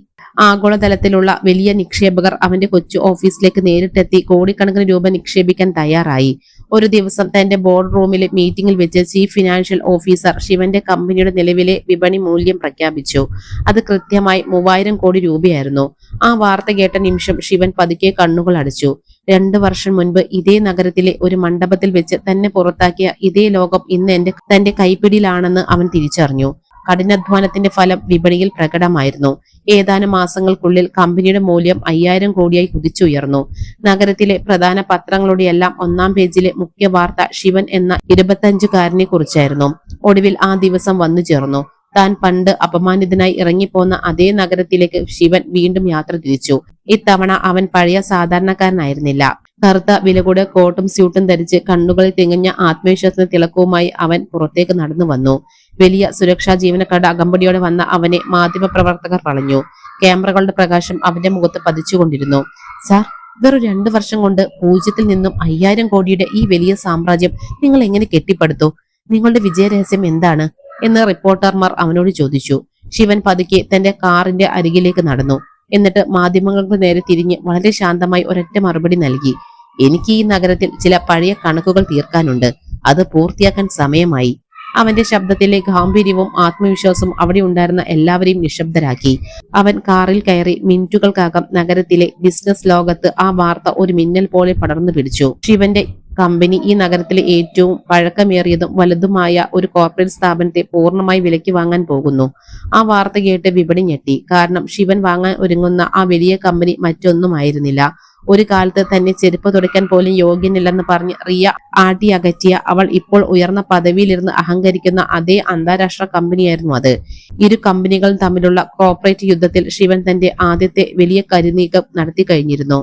ആഗോളതലത്തിലുള്ള വലിയ നിക്ഷേപകർ അവന്റെ കൊച്ചു ഓഫീസിലേക്ക് നേരിട്ടെത്തി കോടിക്കണക്കിന് രൂപ നിക്ഷേപിക്കാൻ തയ്യാറായി. ഒരു ദിവസം തന്റെ ബോർഡ് റൂമിലെ മീറ്റിംഗിൽ വെച്ച് ചീഫ് ഫിനാൻഷ്യൽ ഓഫീസർ ശിവന്റെ കമ്പനിയുടെ നിലവിലെ വിപണി മൂല്യം പ്രഖ്യാപിച്ചു. അത് കൃത്യമായി 3000 കോടി രൂപയായിരുന്നു. ആ വാർത്ത കേട്ട നിമിഷം ശിവൻ പതുക്കെ കണ്ണുകൾ അടച്ചു. 2 വർഷം മുൻപ് ഇതേ നഗരത്തിലെ ഒരു മണ്ഡപത്തിൽ വെച്ച് തന്നെ പുറത്താക്കിയ ഇതേ ലോകം ഇന്ന് തന്റെ കൈപ്പിടിയിലാണെന്ന് അവൻ തിരിച്ചറിഞ്ഞു. കഠിനാധ്വാനത്തിന്റെ ഫലം വിപണിയിൽ പ്രകടമായിരുന്നു. ഏതാനും മാസങ്ങൾക്കുള്ളിൽ കമ്പനിയുടെ മൂല്യം 5000 കോടിയായി കുതിച്ചുയർന്നു. നഗരത്തിലെ പ്രധാന പത്രങ്ങളുടെയെല്ലാം 1-ാം പേജിലെ മുഖ്യ വാർത്ത ശിവൻ എന്ന 25-കാരനെ കുറിച്ചായിരുന്നു. ഒടുവിൽ ആ ദിവസം വന്നു ചേർന്നു. താൻ പണ്ട് അപമാനിതനായി ഇറങ്ങിപ്പോന്ന അതേ നഗരത്തിലേക്ക് ശിവൻ വീണ്ടും യാത്ര തിരിച്ചു. ഇത്തവണ അവൻ പഴയ സാധാരണക്കാരനായിരുന്നില്ല. കറുത്ത വിലകൂടിയ കോട്ടും സ്യൂട്ടും ധരിച്ച് കണ്ണുകളിൽ തികഞ്ഞ ആത്മവിശ്വാസ തിളക്കവുമായി അവൻ പുറത്തേക്ക് നടന്നു വന്നു. വലിയ സുരക്ഷാ ജീവനക്കാരുടെ അകമ്പടിയോടെ വന്ന അവനെ മാധ്യമപ്രവർത്തകർ വളഞ്ഞു. ക്യാമറകളുടെ പ്രകാശം അവന്റെ മുഖത്ത് പതിച്ചുകൊണ്ടിരുന്നു. സാർ, വെറും 2 വർഷം കൊണ്ട് 0-ൽ നിന്നും 5000 കോടിയുടെ ഈ വലിയ സാമ്രാജ്യം നിങ്ങൾ എങ്ങനെ കെട്ടിപ്പടുത്തു? നിങ്ങളുടെ വിജയരഹസ്യം എന്താണ് എന്ന് റിപ്പോർട്ടർമാർ അവനോട് ചോദിച്ചു. ശിവൻ പതുക്കെ തന്റെ കാറിന്റെ അരികിലേക്ക് നടന്നു. എന്നിട്ട് മാധ്യമങ്ങൾക്ക് നേരെ തിരിഞ്ഞ് വളരെ ശാന്തമായി ഒരൊറ്റ മറുപടി നൽകി. എനിക്ക് ഈ നഗരത്തിൽ ചില പഴയ കണക്കുകൾ തീർക്കാനുണ്ട്. അത് പൂർത്തിയാക്കാൻ സമയമായി. അവന്റെ ശബ്ദത്തിലെ ഗാംഭീര്യവും ആത്മവിശ്വാസവും അവിടെ ഉണ്ടായിരുന്ന എല്ലാവരെയും നിശബ്ദരാക്കി. അവൻ കാറിൽ കയറി. മിനിറ്റുകൾക്കകം നഗരത്തിലെ ബിസിനസ് ലോകത്ത് ആ വാർത്ത ഒരു മിന്നൽ പോലെ പടർന്നു പിടിച്ചു. ശിവന്റെ കമ്പനി ഈ നഗരത്തിലെ ഏറ്റവും പഴക്കമേറിയതും വലുതുമായ ഒരു കോർപ്പറേറ്റ് സ്ഥാപനത്തെ പൂർണ്ണമായി വിലയ്ക്ക് വാങ്ങാൻ പോകുന്നു. ആ വാർത്ത കേട്ട് വിപണി ഞെട്ടി. കാരണം ശിവൻ വാങ്ങാൻ ഒരുങ്ങുന്ന ആ വലിയ കമ്പനി മറ്റൊന്നുമായിരുന്നില്ല. ഒരു കാലത്ത് തന്നെ ചെരുപ്പ് തുടയ്ക്കാൻ പോലും യോഗ്യനില്ലെന്ന് പറഞ്ഞ് റിയ ആട്ടി അകറ്റിയ അവൾ ഇപ്പോൾ ഉയർന്ന പദവിയിലിരുന്ന് അഹങ്കരിക്കുന്ന അതേ അന്താരാഷ്ട്ര കമ്പനിയായിരുന്നു അത്. ഇരു കമ്പനികളും തമ്മിലുള്ള കോർപ്പറേറ്റ് യുദ്ധത്തിൽ ശിവൻ തന്റെ ആദ്യത്തെ വലിയ കരുനീക്കം നടത്തി കഴിഞ്ഞിരുന്നു.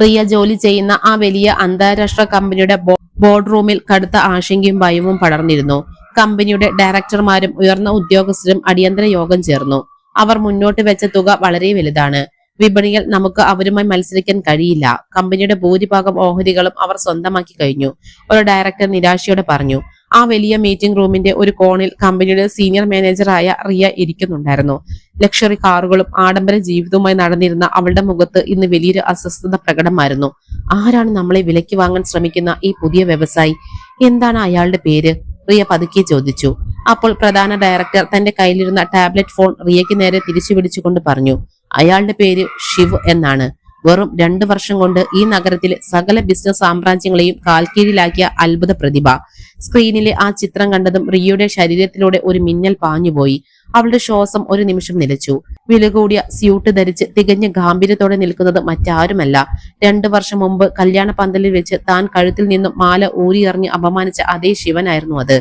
റിയ ജോലി ചെയ്യുന്ന ആ വലിയ അന്താരാഷ്ട്ര കമ്പനിയുടെ ബോർഡ് റൂമിൽ കടുത്ത ആശങ്കയും ഭയവും പടർന്നിരുന്നു. കമ്പനിയുടെ ഡയറക്ടർമാരും ഉയർന്ന ഉദ്യോഗസ്ഥരും അടിയന്തര യോഗം ചേർന്നു. അവർ മുന്നോട്ട് വെച്ച തുക വളരെ വലുതാണ്. വിപണിയിൽ നമുക്ക് അവരുമായി മത്സരിക്കാൻ കഴിയില്ല. കമ്പനിയുടെ ഭൂരിഭാഗം ഓഹരികളും അവർ സ്വന്തമാക്കി കഴിഞ്ഞു. ഒരു ഡയറക്ടർ നിരാശയോടെ പറഞ്ഞു. ആ വലിയ മീറ്റിംഗ് റൂമിന്റെ ഒരു കോണിൽ കമ്പനിയുടെ സീനിയർ മാനേജറായ റിയ ഇരിക്കുന്നുണ്ടായിരുന്നു. ലക്ഷറി കാറുകളും ആഡംബര ജീവിതവുമായി നടന്നിരുന്ന അവളുടെ മുഖത്ത് ഇന്ന് വലിയൊരു അസ്വസ്ഥത പ്രകടമായിരുന്നു. ആരാണ് നമ്മളെ വിലയ്ക്ക് വാങ്ങാൻ ശ്രമിക്കുന്ന ഈ പുതിയ വ്യവസായി? എന്താണ് അയാളുടെ പേര്? റിയ പതുക്കെ ചോദിച്ചു. അപ്പോൾ പ്രധാന ഡയറക്ടർ തന്റെ കയ്യിലിരുന്ന ടാബ്ലറ്റ് ഫോൺ റിയയ്ക്ക് നേരെ തിരിച്ചു പിടിച്ചുകൊണ്ട് പറഞ്ഞു. അയാളുടെ പേര് ഷിവ് എന്നാണ്. വെറും 2 വർഷം കൊണ്ട് ഈ നഗരത്തിലെ സകല ബിസിനസ് സാമ്രാജ്യങ്ങളെയും കാൽക്കീഴിലാക്കിയ അത്ഭുത പ്രതിഭ. സ്ക്രീനിലെ ആ ചിത്രം കണ്ടതും റിയയുടെ ശരീരത്തിലൂടെ ഒരു മിന്നൽ പാഞ്ഞുപോയി. അവളുടെ ശ്വാസം ഒരു നിമിഷം നിലച്ചു. വില കൂടിയ സ്യൂട്ട് ധരിച്ച് തികഞ്ഞ ഗാംഭീര്യത്തോടെ നിൽക്കുന്നത് മറ്റാരുമല്ല, 2 വർഷം മുമ്പ് കല്യാണ പന്തലിൽ വെച്ച് താൻ കഴുത്തിൽ നിന്നും മാല ഊരിയെറിഞ്ഞ് അപമാനിച്ച അതേ ശിവനായിരുന്നു അത്.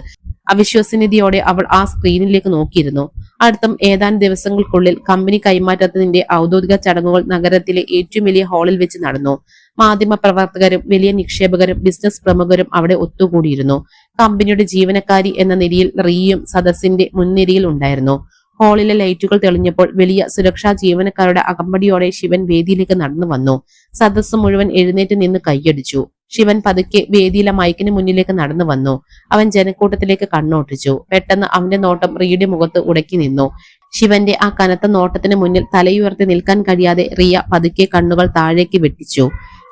അവിശ്വസനീയതയോടെ അവൾ ആ സ്ക്രീനിലേക്ക് നോക്കിയിരുന്നു. അടുത്തും ഏതാനും ദിവസങ്ങൾക്കുള്ളിൽ കമ്പനി കൈമാറ്റത്തിന്റെ ഔദ്യോഗിക ചടങ്ങുകൾ നഗരത്തിലെ ഏറ്റവും വലിയ ഹാളിൽ വെച്ച് നടന്നു. മാധ്യമ പ്രവർത്തകരും വലിയ നിക്ഷേപകരും ബിസിനസ് പ്രമുഖരും അവിടെ ഒത്തുകൂടിയിരുന്നു. കമ്പനിയുടെ ജീവനക്കാരി എന്ന നിലയിൽ റിയയും സദസ്സിന്റെ മുൻനിരയിൽ ഉണ്ടായിരുന്നു. ഹാളിലെ ലൈറ്റുകൾ തെളിഞ്ഞപ്പോൾ വലിയ സുരക്ഷാ ജീവനക്കാരുടെ അകമ്പടിയോടെ ശിവൻ വേദിയിലേക്ക് നടന്നു വന്നു. സദസ്സ് മുഴുവൻ എഴുന്നേറ്റ് നിന്ന് കൈയടിച്ചു. ശിവൻ പതുക്കെ വേദിയിലെ മൈക്കിന് മുന്നിലേക്ക് നടന്നു വന്നു. അവൻ ജനക്കൂട്ടത്തിലേക്ക് കണ്ണോട്ടിച്ചു. പെട്ടെന്ന് അവന്റെ നോട്ടം റിയയുടെ മുഖത്ത് ഉടക്കി നിന്നു. ശിവന്റെ ആ കനത്ത നോട്ടത്തിന് മുന്നിൽ തലയുയർത്തി നിൽക്കാൻ കഴിയാതെ റിയ പതുക്കെ കണ്ണുകൾ താഴേക്ക് വെട്ടിച്ചു.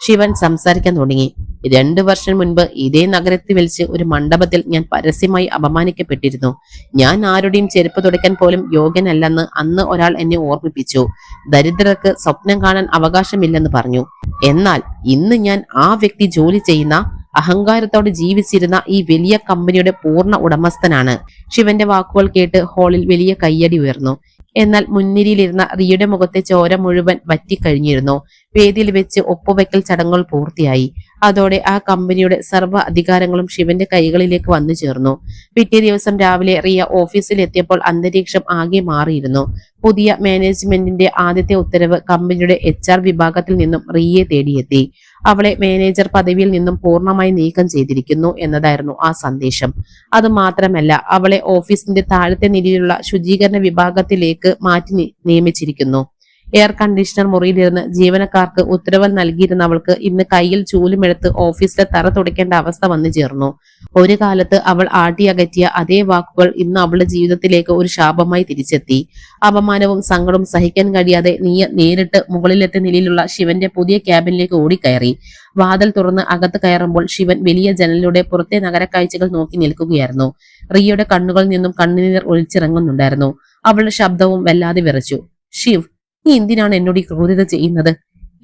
ശിവൻ സംസാരിക്കാൻ തുടങ്ങി. 2 വർഷം മുൻപ് ഇതേ നഗരത്തിൽ വെച്ച് ഒരു മണ്ഡപത്തിൽ ഞാൻ പരസ്യമായി അപമാനിക്കപ്പെട്ടിരുന്നു. ഞാൻ ആരുടെയും ചെരുപ്പ് തുടയ്ക്കാൻ പോലും യോഗ്യനല്ലെന്ന് അന്ന് ഒരാൾ എന്നെ ഓർമ്മിപ്പിച്ചു. ദരിദ്രർക്ക് സ്വപ്നം കാണാൻ അവകാശമില്ലെന്ന് പറഞ്ഞു. എന്നാൽ ഇന്ന് ഞാൻ ആ വ്യക്തി ജോലി ചെയ്യുന്ന, അഹങ്കാരത്തോടെ ജീവിച്ചിരുന്ന ഈ വലിയ കമ്പനിയുടെ പൂർണ്ണ ഉടമസ്ഥനാണ്. ശിവന്റെ വാക്കുകൾ കേട്ട് ഹാളിൽ വലിയ കയ്യടി ഉയർന്നു. എന്നാൽ മുൻനിരയിലിരുന്ന റിയയുടെ മുഖത്തെ ചോര മുഴുവൻ വറ്റിക്കഴിഞ്ഞിരുന്നു. വേദിയിൽ വെച്ച് ഒപ്പുവെക്കൽ ചടങ്ങുകൾ പൂർത്തിയായി. അതോടെ ആ കമ്പനിയുടെ സർവ്വ അധികാരങ്ങളും ശിവന്റെ കൈകളിലേക്ക് വന്നു ചേർന്നു. പിറ്റേ ദിവസം രാവിലെ റിയ ഓഫീസിൽ എത്തിയപ്പോൾ അന്തരീക്ഷം ആകെ മാറിയിരുന്നു. പുതിയ മാനേജ്മെന്റിന്റെ ആദ്യത്തെ ഉത്തരവ് കമ്പനിയുടെ HR വിഭാഗത്തിൽ നിന്നും റിയയെ തേടിയെത്തി. അവളെ മാനേജർ പദവിയിൽ നിന്നും പൂർണ്ണമായി നീക്കം ചെയ്തിരിക്കുന്നു എന്നതായിരുന്നു ആ സന്ദേശം. അത് മാത്രമല്ല, അവളെ ഓഫീസിന്റെ താഴത്തെ നിലയിലുള്ള ശുചീകരണ വിഭാഗത്തിലേക്ക് മാറ്റി നിയമിച്ചിരിക്കുന്നു. എയർ കണ്ടീഷണർ മുറിയിലിരുന്ന് ജീവനക്കാർക്ക് ഉത്തരവ് നൽകിയിരുന്നവൾക്ക് ഇന്ന് കയ്യിൽ ചൂലുമെടുത്ത് ഓഫീസിലെ തറ തുടയ്ക്കേണ്ട അവസ്ഥ വന്നു ചേർന്നു. ഒരു കാലത്ത് അവൾ ആട്ടിയകറ്റിയ അതേ വാക്കുകൾ ഇന്ന് അവളുടെ ജീവിതത്തിലേക്ക് ഒരു ശാപമായി തിരിച്ചെത്തി. അപമാനവും സങ്കടവും സഹിക്കാൻ കഴിയാതെ നീയ നേരിട്ട് മുകളിലത്തെ നിലയിലുള്ള ശിവന്റെ പുതിയ ക്യാബിനിലേക്ക് ഓടിക്കയറി. വാതിൽ തുറന്ന് അകത്ത് കയറുമ്പോൾ ശിവൻ വലിയ ജനലിലൂടെ പുറത്തെ നഗരക്കാഴ്ചകൾ നോക്കി നിൽക്കുകയായിരുന്നു. റിയയുടെ കണ്ണുകളിൽ നിന്നും കണ്ണുനീർ ഒലിച്ചിറങ്ങുന്നുണ്ടായിരുന്നു. അവളുടെ ശബ്ദവും വല്ലാതെ വിറച്ചു. "ശിവ്, നീ എന്തിനാണ് എന്നോട് ഈ ക്രൂരത ചെയ്യുന്നത്?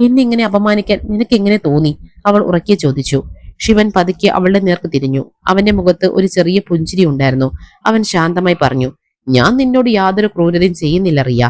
എന്നെ ഇങ്ങനെ അപമാനിക്കാൻ നിനക്ക് എങ്ങനെ തോന്നി?" അവൾ ഉറക്കെ ചോദിച്ചു. ശിവൻ പതുക്കെ അവളുടെ നേർക്ക് തിരിഞ്ഞു. അവന്റെ മുഖത്ത് ഒരു ചെറിയ പുഞ്ചിരി ഉണ്ടായിരുന്നു. അവൻ ശാന്തമായി പറഞ്ഞു, "ഞാൻ നിന്നോട് യാതൊരു ക്രൂരതയും ചെയ്യുന്നില്ല റിയ.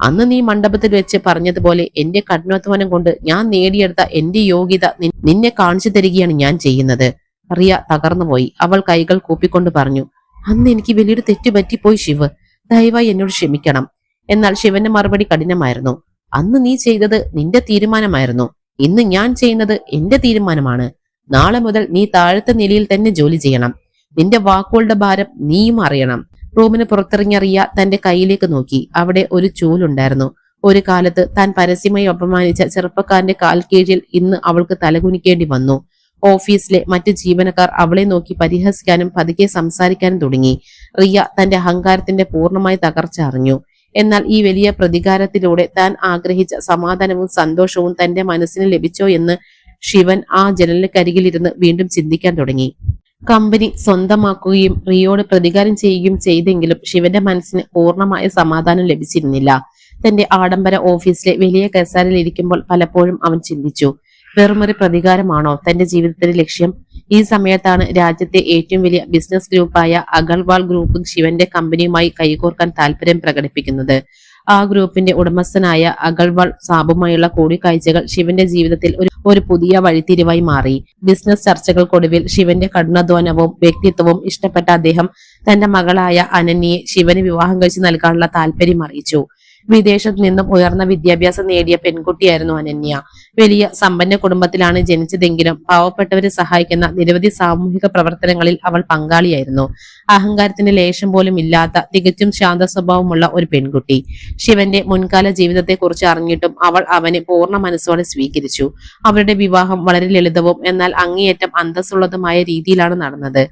അന്ന് നീ മണ്ഡപത്തിൽ വെച്ച് പറഞ്ഞതുപോലെ എന്റെ കഠിനാധ്വാനം കൊണ്ട് ഞാൻ നേടിയെടുത്ത എന്റെ യോഗ്യത നിന്നെ കാണിച്ചു തരികയാണ് ഞാൻ ചെയ്യുന്നത്." റിയ തകർന്നുപോയി. അവൾ കൈകൾ കൂപ്പിക്കൊണ്ട് പറഞ്ഞു, "അന്ന് എനിക്ക് വലിയൊരു തെറ്റ് പറ്റിപ്പോയി ശിവ്. ദയവായി എന്നോട് ക്ഷമിക്കണം." എന്നാൽ ശിവന്റെ മറുപടി കഠിനമായിരുന്നു. "അന്ന് നീ ചെയ്തത് നിന്റെ തീരുമാനമായിരുന്നു. ഇന്ന് ഞാൻ ചെയ്യുന്നത് എന്റെ തീരുമാനമാണ്. നാളെ മുതൽ നീ താഴത്തെ നിലയിൽ തന്നെ ജോലി ചെയ്യണം. നിന്റെ വാക്കുകളുടെ ഭാരം നീയും അറിയണം." റൂമിന് പുറത്തിറങ്ങിയ റിയ തന്റെ കയ്യിലേക്ക് നോക്കി. അവിടെ ഒരു ചൂലുണ്ടായിരുന്നു. ഒരു കാലത്ത് താൻ പരസ്യമായി അപമാനിച്ച ചെറുപ്പക്കാരന്റെ കാൽ കീഴിൽ ഇന്ന് അവൾക്ക് തലകുനിക്കേണ്ടി വന്നു. ഓഫീസിലെ മറ്റു ജീവനക്കാർ അവളെ നോക്കി പരിഹസിക്കാനും പതുക്കെ സംസാരിക്കാനും തുടങ്ങി. റിയ തന്റെ അഹങ്കാരത്തിന്റെ പൂർണ്ണമായി തകർച്ച അറിഞ്ഞു. എന്നാൽ ഈ വലിയ പ്രതികാരത്തിലൂടെ താൻ ആഗ്രഹിച്ച സമാധാനവും സന്തോഷവും തന്റെ മനസ്സിന് ലഭിച്ചോ എന്ന് ശിവൻ ആ ജനലിനക്കരികിലിരുന്ന് വീണ്ടും ചിന്തിക്കാൻ തുടങ്ങി. കമ്പനി സ്വന്തമാക്കുകയും റിയോട് പ്രതികാരം ചെയ്യുകയും ചെയ്തെങ്കിലും ശിവന്റെ മനസ്സിന് പൂർണ്ണമായ സമാധാനം ലഭിച്ചിരുന്നില്ല. തന്റെ ആഡംബര ഓഫീസിലെ വലിയ കസേരയിൽ ഇരിക്കുമ്പോൾ പലപ്പോഴും അവൻ ചിന്തിച്ചു, വെറുമൊരു പ്രതികാരമാണോ തന്റെ ജീവിതത്തിന്റെ ലക്ഷ്യം? ഈ സമയത്താണ് രാജ്യത്തെ ഏറ്റവും വലിയ ബിസിനസ് ഗ്രൂപ്പായ അഗർവാൾ ഗ്രൂപ്പ് ശിവന്റെ കമ്പനിയുമായി കൈകോർക്കാൻ താല്പര്യം പ്രകടിപ്പിക്കുന്നത്. ആ ഗ്രൂപ്പിന്റെ ഉടമസ്ഥനായ അഗർവാൾ സാബുമായുള്ള കൂടിക്കാഴ്ചകൾ ശിവന്റെ ജീവിതത്തിൽ ഒരു പുതിയ വഴിത്തിരിവായി മാറി. ബിസിനസ് ചർച്ചകൾക്കൊടുവിൽ ശിവന്റെ കഠിനാധ്വാനവും വ്യക്തിത്വവും ഇഷ്ടപ്പെട്ട അദ്ദേഹം തന്റെ മകളായ അനന്യയെ ശിവന് വിവാഹം കഴിച്ചു നൽകാനുള്ള താല്പര്യം അറിയിച്ചു. വിദേശത്ത് നിന്നും ഉയർന്ന വിദ്യാഭ്യാസം നേടിയ പെൺകുട്ടിയായിരുന്നു അനന്യ. വലിയ സമ്പന്ന കുടുംബത്തിലാണ് ജനിച്ചതെങ്കിലും പാവപ്പെട്ടവരെ സഹായിക്കുന്ന നിരവധി സാമൂഹിക പ്രവർത്തനങ്ങളിൽ അവൾ പങ്കാളിയായിരുന്നു. അഹങ്കാരത്തിന്റെ ലേശം പോലും ഇല്ലാത്ത തികച്ചും ശാന്ത സ്വഭാവമുള്ള ഒരു പെൺകുട്ടി. ശിവന്റെ മുൻകാല ജീവിതത്തെക്കുറിച്ച് അറിഞ്ഞിട്ടും അവൾ അവനെ പൂർണ്ണ മനസ്സോടെ സ്വീകരിച്ചു. അവരുടെ വിവാഹം വളരെ ലളിതവും എന്നാൽ അങ്ങേയറ്റം അന്തസ്സുള്ളതുമായ രീതിയിലാണ് നടന്നത്.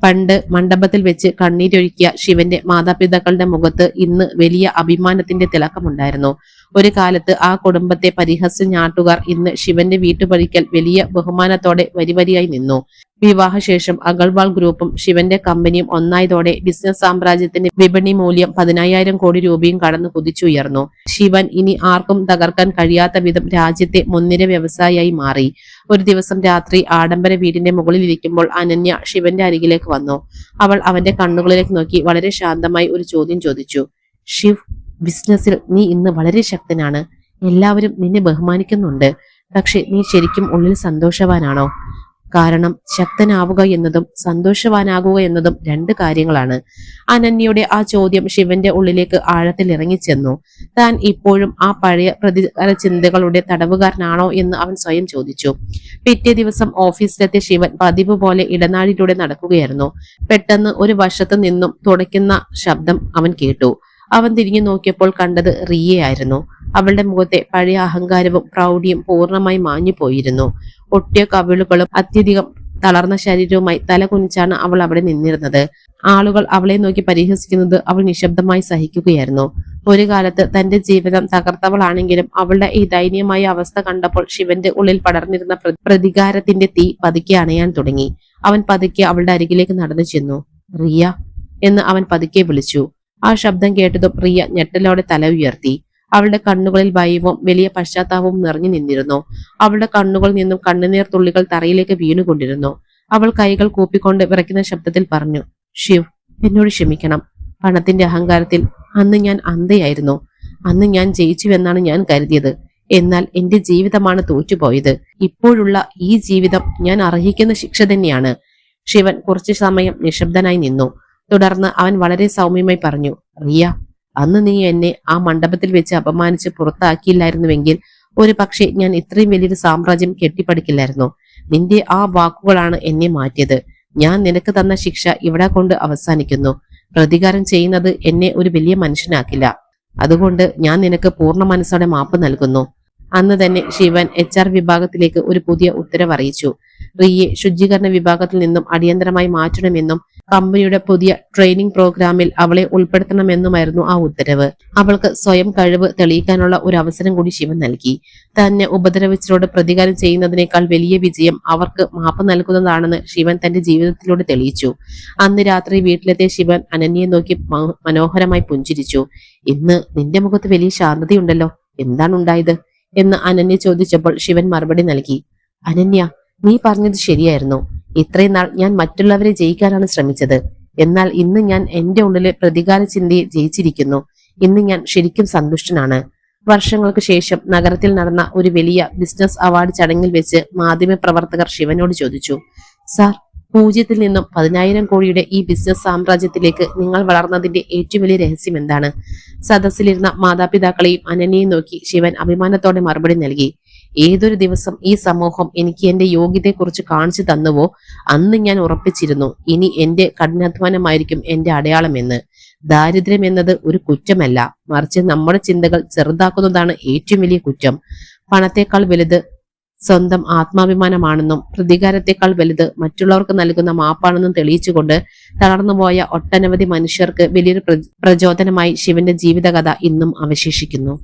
പണ്ട് മണ്ഡപത്തിൽ വെച്ച് കണ്ണീരൊഴുക്കിയ ശിവന്റെ മാതാപിതാക്കളുടെ മുഖത്ത് ഇന്ന് വലിയ അഭിമാനത്തിന്റെ തിളക്കമുണ്ടായിരുന്നു. ഒരു കാലത്ത് ആ കുടുംബത്തെ പരിഹസിച്ച നാട്ടുകാർ ഇന്ന് ശിവന്റെ വീട്ടുപടിക്കൽ വലിയ ബഹുമാനത്തോടെ വരിവരിയായി നിന്നു. വിവാഹശേഷം അഗർവാൾ ഗ്രൂപ്പും ശിവന്റെ കമ്പനിയും ഒന്നായതോടെ ബിസിനസ് സാമ്രാജ്യത്തിന്റെ വിപണി മൂല്യം 10,000 കോടി രൂപയും കടന്നു കുതിച്ചുയർന്നു. ശിവൻ ഇനി ആർക്കും തകർക്കാൻ കഴിയാത്ത വിധം രാജ്യത്തെ മുൻനിര വ്യവസായിയായി മാറി. ഒരു ദിവസം രാത്രി ആഡംബര വീടിന്റെ മുകളിൽ ഇരിക്കുമ്പോൾ അനന്യ ശിവന്റെ അരികിലേക്ക് വന്നു. അവൾ അവന്റെ കണ്ണുകളിലേക്ക് നോക്കി വളരെ ശാന്തമായി ഒരു ചോദ്യം ചോദിച്ചു. "ശിവ്, ബിസിനസ്സിൽ നീ ഇന്ന് വളരെ ശക്തനാണ്. എല്ലാവരും നിന്നെ ബഹുമാനിക്കുന്നുണ്ട്. പക്ഷെ നീ ശരിക്കും ഉള്ളിൽ സന്തോഷവാനാണോ? കാരണം ശക്തനാവുക എന്നതും സന്തോഷവാനാകുക എന്നതും രണ്ട് കാര്യങ്ങളാണ്." അനന്യയുടെ ആ ചോദ്യം ശിവന്റെ ഉള്ളിലേക്ക് ആഴത്തിൽ ഇറങ്ങിച്ചെന്നു. താൻ ഇപ്പോഴും ആ പഴയ പ്രതികാര ചിന്തകളുടെ തടവുകാരനാണോ എന്ന് അവൻ സ്വയം ചോദിച്ചു. പിറ്റേ ദിവസം ഓഫീസിലെത്തിയ ശിവൻ പതിവ് പോലെ ഇടനാഴിയിലൂടെ നടക്കുകയായിരുന്നു. പെട്ടെന്ന് ഒരു വശത്ത് നിന്നും തുടയ്ക്കുന്ന ശബ്ദം അവൻ കേട്ടു. അവൻ തിരിഞ്ഞു നോക്കിയപ്പോൾ കണ്ടത് റിയയായിരുന്നു. അവളുടെ മുഖത്തെ പഴയ അഹങ്കാരവും പ്രൗഢിയും പൂർണ്ണമായി മാഞ്ഞു പോയിരുന്നു. ഒട്ടിയ കവിളുകളും അത്യധികം തളർന്ന ശരീരവുമായി തല കുനിച്ചാണ് അവൾ അവിടെ നിന്നിരുന്നത്. ആളുകൾ അവളെ നോക്കി പരിഹസിക്കുന്നത് അവൾ നിശബ്ദമായി സഹിക്കുകയായിരുന്നു. ഒരു കാലത്ത് തന്റെ ജീവിതം തകർത്തവളാണെങ്കിലും അവളുടെ ഈ ദയനീയമായ അവസ്ഥ കണ്ടപ്പോൾ ശിവന്റെ ഉള്ളിൽ പടർന്നിരുന്ന പ്രതികാരത്തിന്റെ തീ പതുക്കെ അണയാൻ തുടങ്ങി. അവൻ പതുക്കെ അവളുടെ അരികിലേക്ക് നടന്നു ചെന്നു. റിയ എന്ന് അവൻ പതുക്കെ വിളിച്ചു. ആ ശബ്ദം കേട്ടതും റിയ ഞെട്ടലോടെ തല ഉയർത്തി. അവളുടെ കണ്ണുകളിൽ ഭയവും വലിയ പശ്ചാത്താപവും നിറഞ്ഞു നിന്നിരുന്നു. അവളുടെ കണ്ണുകളിൽ നിന്നും കണ്ണുനീർ തുള്ളികൾ തറയിലേക്ക് വീണുകൊണ്ടിരുന്നു. അവൾ കൈകൾ കൂപ്പിക്കൊണ്ട് വിറയ്ക്കുന്ന ശബ്ദത്തിൽ പറഞ്ഞു, ശിവ്, എന്നോട് ക്ഷമിക്കണം. പണത്തിന്റെ അഹങ്കാരത്തിൽ അന്ന് ഞാൻ അന്ധയായിരുന്നു. അന്ന് ഞാൻ ജയിച്ചുവെന്നാണ് ഞാൻ കരുതിയത്. എന്നാൽ എന്റെ ജീവിതമാണ് തോറ്റുപോയത്. ഇപ്പോഴുള്ള ഈ ജീവിതം ഞാൻ അർഹിക്കുന്ന ശിക്ഷ തന്നെയാണ്. ശിവൻ കുറച്ചു സമയം നിശബ്ദനായി നിന്നു. തുടർന്ന് അവൻ വളരെ സൗമ്യമായി പറഞ്ഞു, റിയ, അന്ന് നീ എന്നെ ആ മണ്ഡപത്തിൽ വെച്ച് അപമാനിച്ച് പുറത്താക്കിയില്ലായിരുന്നുവെങ്കിൽ ഒരു പക്ഷേ ഞാൻ ഇത്രയും വലിയൊരു സാമ്രാജ്യം കെട്ടിപ്പടുക്കില്ലായിരുന്നു. നിന്റെ ആ വാക്കുകളാണ് എന്നെ മാറ്റിയത്. ഞാൻ നിനക്ക് തന്ന ശിക്ഷ ഇവിടെ കൊണ്ട് അവസാനിക്കുന്നു. പ്രതികാരം ചെയ്യുന്നത് എന്നെ ഒരു വലിയ മനുഷ്യനാക്കില്ല. അതുകൊണ്ട് ഞാൻ നിനക്ക് പൂർണ്ണ മനസ്സോടെ മാപ്പ് നൽകുന്നു. അന്ന് തന്നെ ശിവൻ HR വിഭാഗത്തിലേക്ക് ഒരു പുതിയ ഉത്തരവ് അറിയിച്ചു. റിയെ ശുചീകരണ വിഭാഗത്തിൽ നിന്നും അടിയന്തരമായി മാറ്റണമെന്നും കമ്പനിയുടെ പുതിയ ട്രെയിനിങ് പ്രോഗ്രാമിൽ അവളെ ഉൾപ്പെടുത്തണമെന്നുമായിരുന്നു ആ ഉത്തരവ്. അവൾക്ക് സ്വയം കഴിവ് തെളിയിക്കാനുള്ള ഒരു അവസരം കൂടി ശിവൻ നൽകി. തന്നെ ഉപദ്രവിച്ചവരോട് പ്രതികാരം ചെയ്യുന്നതിനേക്കാൾ വലിയ വിജയം അവർക്ക് മാപ്പ് നൽകുന്നതാണെന്ന് ശിവൻ തന്റെ ജീവിതത്തിലൂടെ തെളിയിച്ചു. അന്ന് രാത്രി വീട്ടിലെത്തിയ ശിവൻ അനന്യയെ നോക്കി മനോഹരമായി പുഞ്ചിരിച്ചു. ഇന്ന് നിന്റെ മുഖത്ത് വലിയ ശാന്തതയുണ്ടല്ലോ, എന്താണ് ഉണ്ടായത് എന്ന് അനന്യ ചോദിച്ചപ്പോൾ ശിവൻ മറുപടി നൽകി. അനന്യ, നീ പറഞ്ഞത് ശരിയായിരുന്നു. ഇത്രയും നാൾ ഞാൻ മറ്റുള്ളവരെ ജയിക്കാനാണ് ശ്രമിച്ചത്. എന്നാൽ ഇന്ന് ഞാൻ എന്റെ ഉള്ളിലെ പ്രതികാര ചിന്തയെ ജയിച്ചിരിക്കുന്നു. ഇന്ന് ഞാൻ ശരിക്കും സന്തുഷ്ടനാണ്. വർഷങ്ങൾക്ക് ശേഷം നഗരത്തിൽ നടന്ന ഒരു വലിയ ബിസിനസ് അവാർഡ് ചടങ്ങിൽ വെച്ച് മാധ്യമപ്രവർത്തകർ ശിവനോട് ചോദിച്ചു, സാർ, 0 നിന്നും 10,000 കോടിയുടെ ഈ ബിസിനസ് സാമ്രാജ്യത്തിലേക്ക് നിങ്ങൾ വളർന്നതിന്റെ ഏറ്റവും വലിയ രഹസ്യം എന്താണ്? സദസ്സിലിരുന്ന മാതാപിതാക്കളെയും അനന്യയും നോക്കി ശിവൻ അഭിമാനത്തോടെ മറുപടി നൽകി. ഏതൊരു ദിവസം ഈ സമൂഹം എനിക്ക് എന്റെ യോഗ്യതയെക്കുറിച്ച് കാണിച്ചു തന്നുവോ അന്ന് ഞാൻ ഉറപ്പിച്ചിരുന്നു, ഇനി എന്റെ കഠിനാധ്വാനമായിരിക്കും എന്റെ അടയാളമെന്ന്. ദാരിദ്ര്യം എന്നത് ഒരു കുറ്റമല്ല, മറിച്ച് നമ്മുടെ ചിന്തകൾ ചെറുതാക്കുന്നതാണ് ഏറ്റവും വലിയ കുറ്റം. പണത്തെക്കാൾ വലുത് സ്വന്തം ആത്മാഭിമാനമാണെന്നും പ്രതികാരത്തെക്കാൾ വലുത് മറ്റുള്ളവർക്ക് നൽകുന്ന മാപ്പാണെന്നും തെളിയിച്ചുകൊണ്ട് തളർന്നുപോയ ഒട്ടനവധി മനുഷ്യർക്ക് വലിയൊരു പ്രചോദനമായി ശിവന്റെ ജീവിതകഥ ഇന്നും അവശേഷിക്കുന്നു.